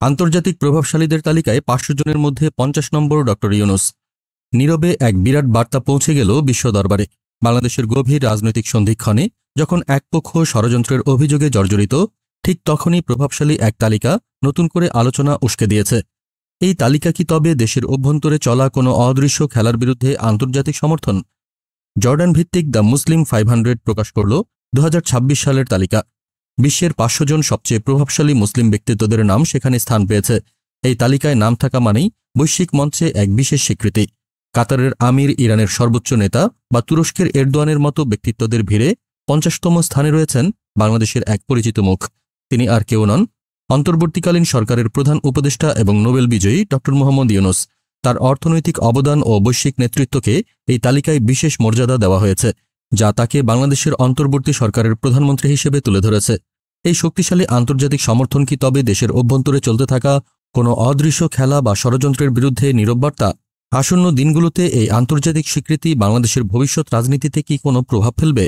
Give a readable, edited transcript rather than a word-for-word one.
আন্তর্জাতিক প্রভাবশালীদের তালিকায় 500 জনের মধ্যে 50 নম্বর ডক্টর ইউনূস। নীরবে এক বিরাট বার্তা পৌঁছে গেল বিশ্ব দরবারে। বাংলাদেশের গভীর রাজনৈতিক সন্ধিক্ষণে যখন এক পক্ষ ষড়যন্ত্রের অভিযোগে জর্জরিত, ঠিক তখনই প্রভাবশালী এক তালিকা নতুন করে আলোচনা উস্কে দিয়েছে। এই তালিকা কি তবে দেশের অভ্যন্তরে চলা কোনো অদৃশ্য খেলার বিরুদ্ধে আন্তর্জাতিক সমর্থন? জর্ডান ভিত্তিক দ্য মুসলিম 500 প্রকাশ করল 2026 সালের তালিকা। বিশ্বের 500 জন সবচেয়ে প্রভাবশালী মুসলিম ব্যক্তিত্বদের নাম সেখানে স্থান পেয়েছে। এই তালিকায় নাম থাকা মানেই বৈশ্বিক মঞ্চে এক বিশেষ স্বীকৃতি। কাতারের আমির, ইরানের সর্বোচ্চ নেতা বা তুরস্কের এরদোয়ানের মতো ব্যক্তিত্বদের ভিড়ে 50তম স্থানে রয়েছেন বাংলাদেশের এক পরিচিত মুখ। তিনি আর কেউ নন, অন্তর্বর্তীকালীন সরকারের প্রধান উপদেষ্টা এবং নোবেল বিজয়ী ডক্টর মোহাম্মদ ইউনূস। তার অর্থনৈতিক অবদান ও বৈশ্বিক নেতৃত্বকে এই তালিকায় বিশেষ মর্যাদা দেওয়া হয়েছে, যা তাকে বাংলাদেশের অন্তর্বর্তী সরকারের প্রধানমন্ত্রী হিসেবে তুলে ধরেছে। এই শক্তিশালী আন্তর্জাতিক সমর্থন কি তবে দেশের অভ্যন্তরে চলতে থাকা কোনো অদৃশ্য খেলা বা ষড়যন্ত্রের বিরুদ্ধে নীরব বার্তা? আসন্ন দিনগুলোতে এই আন্তর্জাতিক স্বীকৃতি বাংলাদেশের ভবিষ্যৎ রাজনীতিতে কি কোনো প্রভাব ফেলবে?